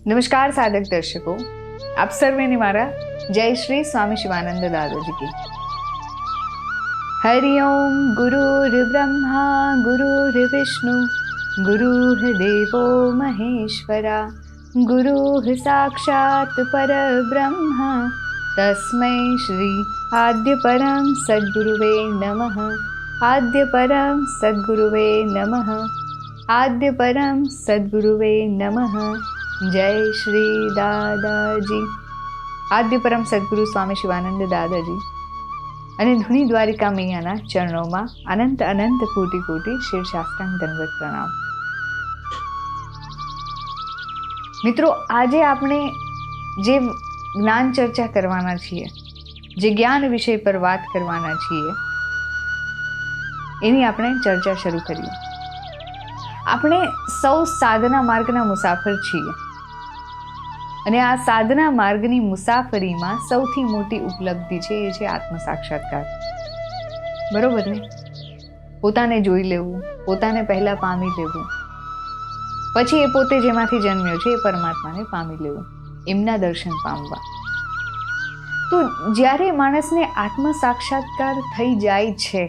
नमस्कार साधक दर्शकों, आप सर्वेने मारा जय श्री स्वामी शिवानंद दादाजी की। हरि ओम। गुरुर्ब्रह्मा गुरुर्विष्णु गुरुर्देवो महेश्वरा, गुरुः साक्षात् परब्रह्म तस्मै श्री आद्य परम सद्गुरुवे नमः। आद्य परम सद्गुरुवे नमः। आद्य परम सद्गुरुवे नमः। जय श्री दादाजी। आद्य परम सद्गुरु स्वामी शिवानंद दादाजी અને ધૂણી દ્વારિકા મૈયાના ચરણોમાં અનંત અનંત કોટી કોટી શિરશાસ્ત્રાંગ દંડવત પ્રણામ। મિત્રો, આજે આપણે જે જ્ઞાન ચર્ચા કરવાના છીએ, જે જ્ઞાન વિષય પર વાત કરવાના છીએ, એની આપણે ચર્ચા શરૂ કરીએ। આપણે સૌ સાધના માર્ગના મુસાફર છીએ અને આ સાધના માર્ગની મુસાફરીમાં સૌથી મોટી ઉપલબ્ધિ છે એ છે આત્મ સાક્ષાત્કાર। બરોબર ને? પોતાને જોઈ લેવું, પોતાને પહેલા પામી લેવું, પછી એ પોતે જેમાંથી જન્મ્યો છે એ પરમાત્માને પામી લેવું, એમના દર્શન પામવા। તો જ્યારે માણસને આત્મ સાક્ષાત્કાર થઈ જાય છે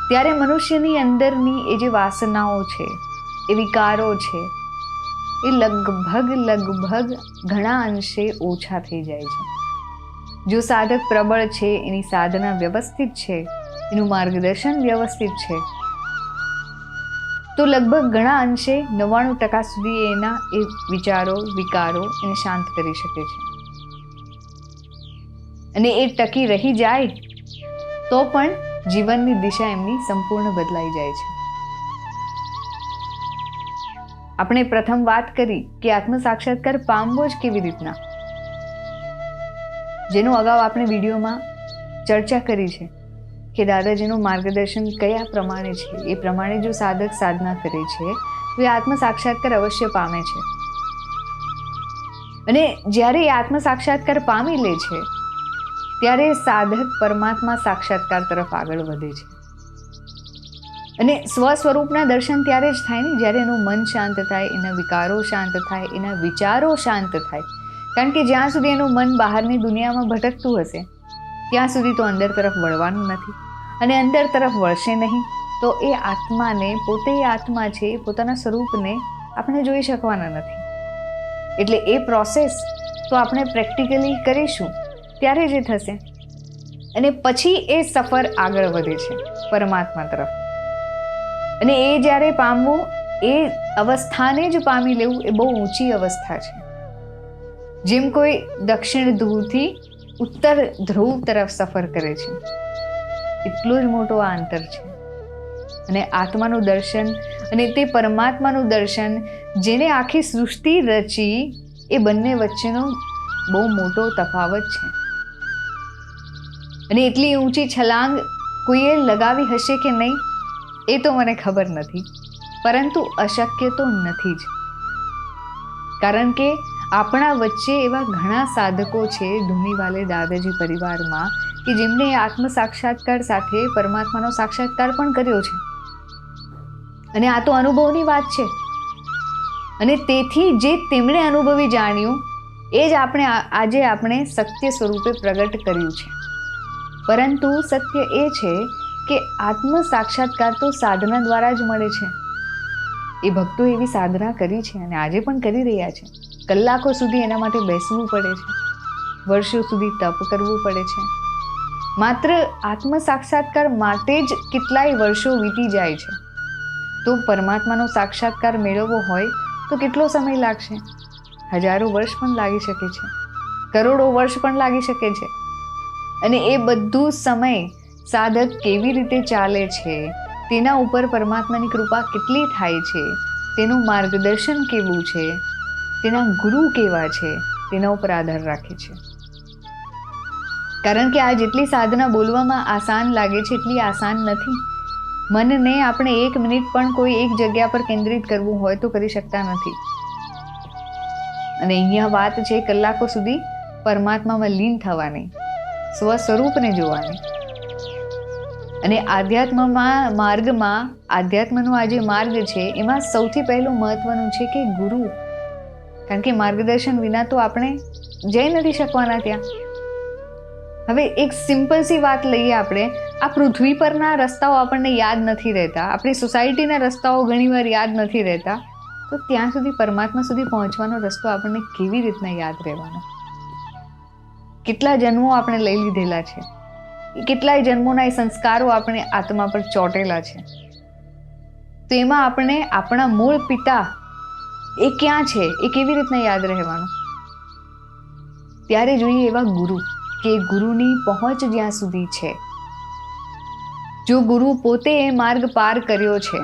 ત્યારે મનુષ્યની અંદરની એ જે વાસનાઓ છે, એ વિકારો છે, એ લગભગ ઘણા અંશે ઓછા થઈ જાય છે। જો સાધક પ્રબળ છે, એની સાધના વ્યવસ્થિત છે, એનું માર્ગદર્શન વ્યવસ્થિત છે, તો લગભગ ઘણા અંશે 99% સુધી એના એ વિચારો વિકારો એને શાંત કરી શકે છે। અને એ ટકી રહી જાય તો પણ જીવનની દિશા એમની સંપૂર્ણ બદલાઈ જાય છે। આપણે પ્રથમ વાત કરી કે આત્મ સાક્ષાત્કાર પામવો જ કેવી રીતના, જેનું અગાઉ આપણે વિડીયોમાં ચર્ચા કરી છે કે દાદાજીનું માર્ગદર્શન કયા પ્રમાણે છે, એ પ્રમાણે જો સાધક સાધના કરે છે તો એ આત્મ સાક્ષાત્કાર અવશ્ય પામે છે। અને જ્યારે એ આત્મ સાક્ષાત્કાર પામી લે છે ત્યારે સાધક પરમાત્મા સાક્ષાત્કાર તરફ આગળ વધે છે। અને સ્વ સ્વરૂપના દર્શન ત્યારે જ થાય ને જ્યારે એનું મન શાંત થાય, એના વિકારો શાંત થાય, એના વિચારો શાંત થાય। કારણ કે જ્યાં સુધી એનું મન બહારની દુનિયામાં ભટકતું હશે ત્યાં સુધી તો અંદર તરફ વળવાનું નથી, અને અંદર તરફ વળશે નહીં તો એ આત્માને, પોતે એ આત્મા છે, પોતાના સ્વરૂપને આપણે જોઈ શકવાના નથી। એટલે એ પ્રોસેસ તો આપણે પ્રેક્ટિકલી કરીશું ત્યારે જ થશે, અને પછી એ સફર આગળ વધે છે પરમાત્મા તરફ। અને એ જ્યારે પામવું, એ અવસ્થાને જ પામી લેવું એ બહુ ઊંચી અવસ્થા છે। જેમ કોઈ દક્ષિણ ધ્રુવથી ઉત્તર ધ્રુવ તરફ સફર કરે છે, એટલો જ મોટો આ અંતર છે। અને આત્માનું દર્શન અને તે પરમાત્માનું દર્શન, જેને આખી સૃષ્ટિ રચી, એ બંને વચ્ચેનો બહુ મોટો તફાવત છે। અને એટલી ઊંચી છલાંગ કોઈએ લગાવી હશે કે નહીં એ તો મને ખબર નથી, પરંતુ અશક્ય તો નથી જ। કારણ કે આપણા વચ્ચે એવા ઘણા સાધકો છે ધૂનીવાલે દાદાજી પરિવારમાં કે જેમને આત્મ સાક્ષાત્કાર સાથે પરમાત્માનો સાક્ષાત્કાર પણ કર્યો છે। અને આ તો અનુભવની વાત છે, અને તેથી જે તેમણે અનુભવી જાણ્યું એ જ આજે આપણે સત્ય સ્વરૂપે પ્રગટ કર્યું છે। પરંતુ સત્ય એ છે કે આત્મ સાક્ષાત્કાર તો સાધના દ્વારા જ મળે છે। એ ભક્તો એવી સાધના કરી છે અને આજે પણ કરી રહ્યા છે। કલાકો સુધી એના માટે બેસવું પડે છે, વર્ષો સુધી તપ કરવું પડે છે। માત્ર આત્મ સાક્ષાત્કાર માટે જ કેટલાય વર્ષો વીતી જાય છે, તો પરમાત્માનો સાક્ષાત્કાર મેળવવો હોય તો કેટલો સમય લાગશે? હજારો વર્ષ પણ લાગી શકે છે, કરોડો વર્ષ પણ લાગી શકે છે। અને એ બધું સમય સાધક કેવી રીતે ચાલે છે, તેના ઉપર પરમાત્માની કૃપા કેટલી થાય છે, તેનું માર્ગદર્શન કેવું છે, તેના ગુરુ કેવા છે, તેના ઉપર આધાર રાખે છે। કારણ કે આ જેટલી સાધના બોલવામાં આસાન લાગે છે એટલી આસાન નથી। મનને આપણે 1 મિનિટ પણ કોઈ એક જગ્યા પર કેન્દ્રિત કરવું હોય તો કરી શકતા નથી। અને અહીંયા વાત છે કલાકો સુધી પરમાત્મામાં લીન થવાની, સ્વ સ્વરૂપને જોવાની। અને આધ્યાત્મનો આ જે માર્ગ છે એમાં સૌથી પહેલું મહત્વનું છે કે ગુરુ, કારણ કે માર્ગદર્શન વિના તો આપણે જઈ નથી શકવાના ત્યાં. હવે એક સિમ્પલ સી વાત લઈએ આપણે, આ પૃથ્વી પરના રસ્તાઓ આપણને યાદ નથી રહેતા, આપણી સોસાયટીના રસ્તાઓ ઘણીવાર યાદ નથી રહેતા, તો ત્યાં સુધી પરમાત્મા સુધી પહોંચવાનો રસ્તો આપણને કેવી રીતના યાદ રહેવાનો? કેટલા જન્મો આપણે લઈ લીધેલા છે, કેટલાય જન્મોના એ સંસ્કારો આપણે આત્મા પર ચોંટેલા છે. તો એમાં આપણે આપણા મૂળ પિતા એ ક્યાં છે એ કેવી રીતના યાદ રહેવાનું? ત્યારે જોઈએ એવા ગુરુ, કે ગુરુની પહોંચ જ્યાં સુધી છે. જો ગુરુ પોતે એ માર્ગ પાર કર્યો છે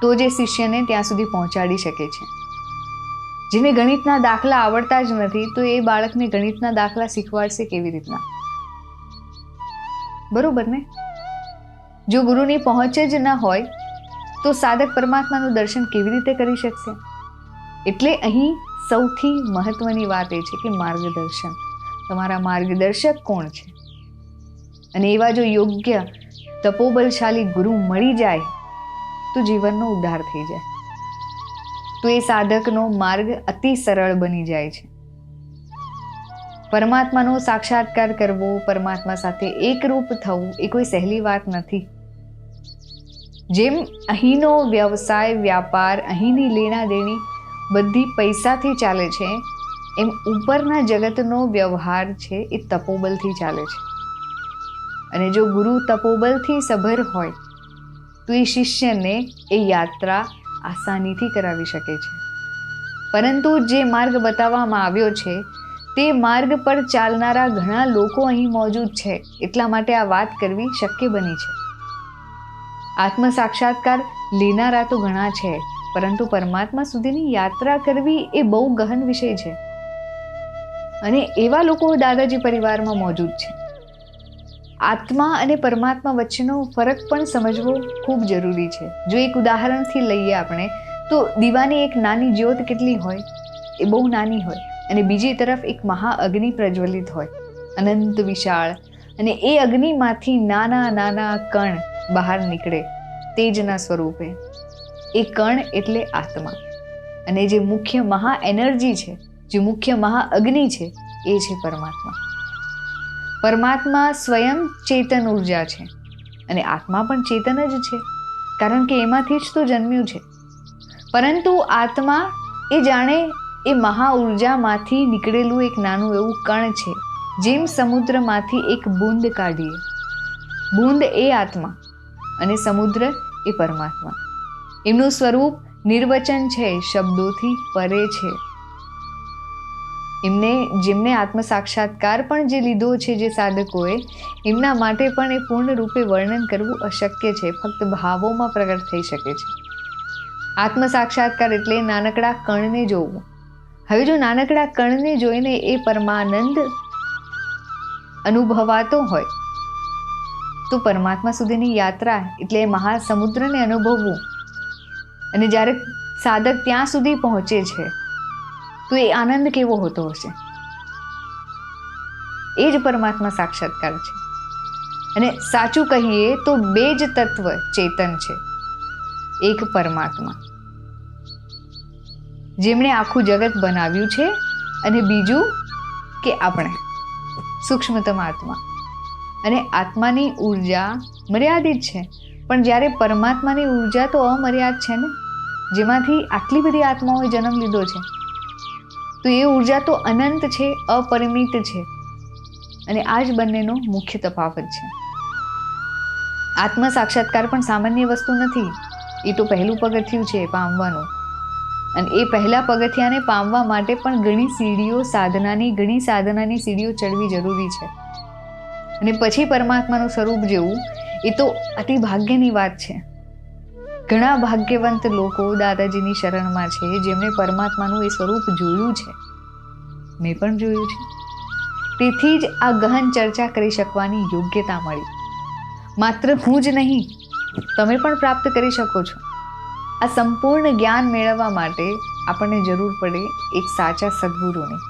તો જે શિષ્યને ત્યાં સુધી પહોંચાડી શકે છે. જેને ગણિતના દાખલા આવડતા જ નથી તો એ બાળકને ગણિતના દાખલા શીખવાડશે કેવી રીતના? બરોબર ને? જો ગુરુની પહોંચ જ ન હોય તો સાધક પરમાત્માનું દર્શન કેવી રીતે કરી શકશે? એટલે અહીં સૌથી મહત્વની વાત એ છે કે માર્ગદર્શન. તમારા માર્ગદર્શક કોણ છે? અને એવા જો યોગ્ય તપોબલશાલી ગુરુ મળી જાય તો જીવનનો ઉદ્ધાર થઈ જાય. તો એ સાધકનો માર્ગ અતિ સરળ બની જાય છે. પરમાત્માનો સાક્ષાત્કાર કરવો, પરમાત્મા સાથે એકરૂપ થવું એ કોઈ સહેલી વાત નથી. જેમ અહીંનો વ્યવસાય, વ્યાપાર, અહીંની લેણા દેણી બધી પૈસાથી ચાલે છે, એમ ઉપરના જગતનો વ્યવહાર છે એ તપોબલથી ચાલે છે. અને જો ગુરુ તપોબલથી સભર હોય તો એ શિષ્યને એ યાત્રા આસાનીથી કરાવી શકે છે. પરંતુ જે માર્ગ બતાવવામાં આવ્યો છે તે માર્ગ પર ચાલનારા ઘણા લોકો અહીં મોજૂદ છે, એટલા માટે આ વાત કરવી શક્ય બની છે. આત્મ સાક્ષાત્કાર લેનારા તો ઘણા છે, પરંતુ પરમાત્મા સુધીની યાત્રા કરવી એ બહુ ગહન વિષય છે. અને એવા લોકો દાદાજી પરિવારમાં મોજૂદ છે. આત્મા અને પરમાત્મા વચ્ચેનો ફરક પણ સમજવો ખૂબ જરૂરી છે. જો એક ઉદાહરણથી લઈએ આપણે, તો દીવાની એક નાની જ્યોત કેટલી હોય? એ બહુ નાની હોય. અને બીજી તરફ એક મહાઅગ્નિ પ્રજ્વલિત હોય, અનંત વિશાળ. અને એ અગ્નિમાંથી નાના નાના કણ બહાર નીકળે તેજના સ્વરૂપે. એ કણ એટલે આત્મા. અને જે મુખ્ય મહા એનર્જી છે, જે મુખ્ય મહાઅગ્નિ છે, એ છે પરમાત્મા. પરમાત્મા સ્વયં ચેતન ઉર્જા છે અને આત્મા પણ ચેતન જ છે, કારણ કે એમાંથી જ તો જન્મ્યું છે. પરંતુ આત્મા એ જાણે એ મહા ઉર્જામાંથી નીકળેલું એક નાનું એવું કણ છે. જેમ સમુદ્રમાંથી એક બૂંદ કાઢીએ, બૂંદ એ આત્મા અને સમુદ્ર એ પરમાત્મા. એમનું સ્વરૂપ નિર્વચન છે, શબ્દોથી પરે છે. જેમને આત્મ સાક્ષાત્કાર પણ જે લીધો છે જે સાધકોએ, એમના માટે પણ એ પૂર્ણ રૂપે વર્ણન કરવું અશક્ય છે, ફક્ત ભાવોમાં પ્રગટ થઈ શકે છે. આત્મ સાક્ષાત્કાર એટલે નાનકડા કણને જોવું. હવે જો નાનકડા કણને જોઈને એ પરમાનંદ અનુભવાતો હોય તો પરમાત્મા સુધીની યાત્રા એટલે મહાસમુદ્રને અનુભવવું. અને જ્યારે સાધક ત્યાં સુધી પહોંચે છે તો એ આનંદ કેવો હોતો હશે? એ જ પરમાત્મા સાક્ષાત્કાર છે. અને સાચું કહીએ તો બે જ તત્વ ચેતન છે, એક પરમાત્મા જેમણે આખું જગત બનાવ્યું છે, અને બીજું કે આપણે સૂક્ષ્મતમ આત્મા. અને આત્માની ઉર્જા મર્યાદિત છે, પણ જ્યારે પરમાત્માની ઉર્જા તો અમર્યાદ છે ને, જેમાંથી આટલી બધી આત્માઓએ જન્મ લીધો છે. તો એ ઉર્જા તો અનંત છે, અપરિમિત છે. અને આ જ બંનેનો મુખ્ય તફાવત છે. આત્મ સાક્ષાત્કાર પણ સામાન્ય વસ્તુ નથી. એ તો પહેલું પગથિયું છે પામવાનું. અને એ પહેલા પગથિયાને પામવા માટે પણ ઘણી સાધનાની સીડીઓ ચડવી જરૂરી છે. અને પછી પરમાત્માનું સ્વરૂપ જેવું એ તો અતિ ભાગ્યની વાત છે. ઘણા ભાગ્યવંત લોકો દાદાજીની શરણમાં છે, જેમણે પરમાત્માનું એ સ્વરૂપ જોયું છે. મેં પણ જોયું છે. તેથી જ આ ગહન ચર્ચા કરી શકવાની યોગ્યતા મળી. માત્ર હું જ નહીં, તમે પણ પ્રાપ્ત કરી શકો છો. આ સંપૂર્ણ જ્ઞાન મેળવવા માટે આપણને જરૂર પડે એક સાચા સદગુરુની.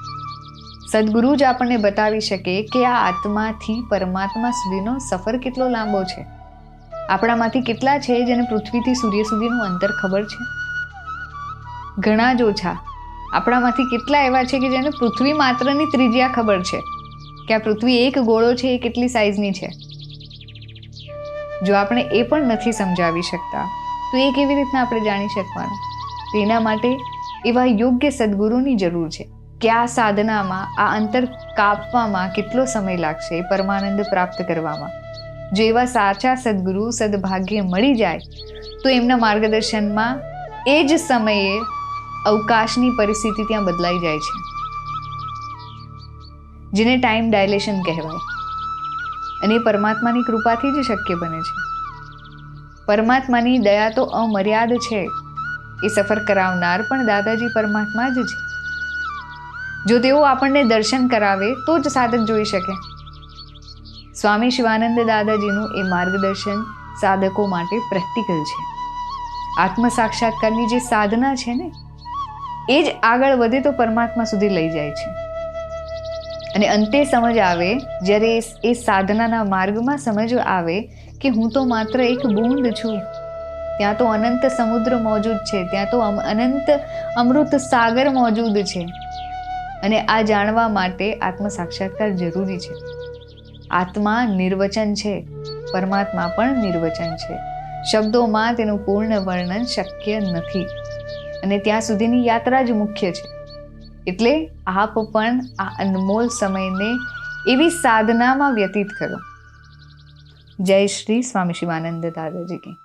સદગુરુ જ આપણને બતાવી શકે કે આ આત્માથી પરમાત્મા સુધીનો સફર કેટલો લાંબો છે. આપણામાંથી કેટલા છે જેને પૃથ્વીથી સૂર્ય સુધીનું અંતર ખબર છે? ઘણા જ ઓછા. આપણામાંથી કેટલા એવા છે કે જેને પૃથ્વી માત્રની ત્રિજ્યા ખબર છે કે આ પૃથ્વી એક ગોળો છે એ કેટલી સાઈઝની છે. જો આપણે એ પણ નથી સમજાવી શકતા તો એ કેવી રીતના આપણે જાણી શકવાનું? તેના માટે એવા યોગ્ય સદગુરુની જરૂર છે કે આ સાધનામાં આ અંતર કાપવામાં કેટલો સમય લાગશે, પરમાનંદ પ્રાપ્ત કરવામાં. જો એવા સાચા સદગુરુ સદભાગ્ય મળી જાય તો એમના માર્ગદર્શનમાં એ જ સમયે અવકાશની પરિસ્થિતિ ત્યાં બદલાઈ જાય છે, જેને ટાઈમ ડાયલેશન કહેવાય. અને એ પરમાત્માની કૃપાથી જ શક્ય બને છે. પરમાત્માની દયા તો અમર્યાદ છે. એ સફર કરાવનાર પણ દાદાજી પરમાત્મા જ છે. જો તેઓ આપણને દર્શન કરાવે તો જ સાધક જોઈ શકે. સ્વામી શિવાનંદ દાદાજીનું એ માર્ગદર્શન સાધકો માટે પ્રેક્ટિકલ છે. આત્મ સાક્ષાત્કારની જે સાધના છે ને એ જ આગળ વધે તો પરમાત્મા સુધી લઈ જાય છે. અને અંતે સમજ આવે, જ્યારે એ સાધનાના માર્ગમાં સમજ આવે કે હું તો માત્ર એક બૂંદ છું, ત્યાં તો અનંત સમુદ્ર મોજૂદ છે, ત્યાં તો અનંત અમૃત સાગર મોજૂદ છે. અને આ જાણવા માટે આત્મ સાક્ષાત્કાર જરૂરી છે. આત્મા નિર્વચન છે, પરમાત્મા પણ નિર્વચન છે. શબ્દોમાં તેનું પૂર્ણ વર્ણન શક્ય નથી અને ત્યાં સુધીની યાત્રા જ મુખ્ય છે. એટલે આપ પણ આ અનમોલ સમયને એવી સાધનામાં વ્યતીત કરો. જય શ્રી સ્વામી શિવાનંદ દાદાજી કી.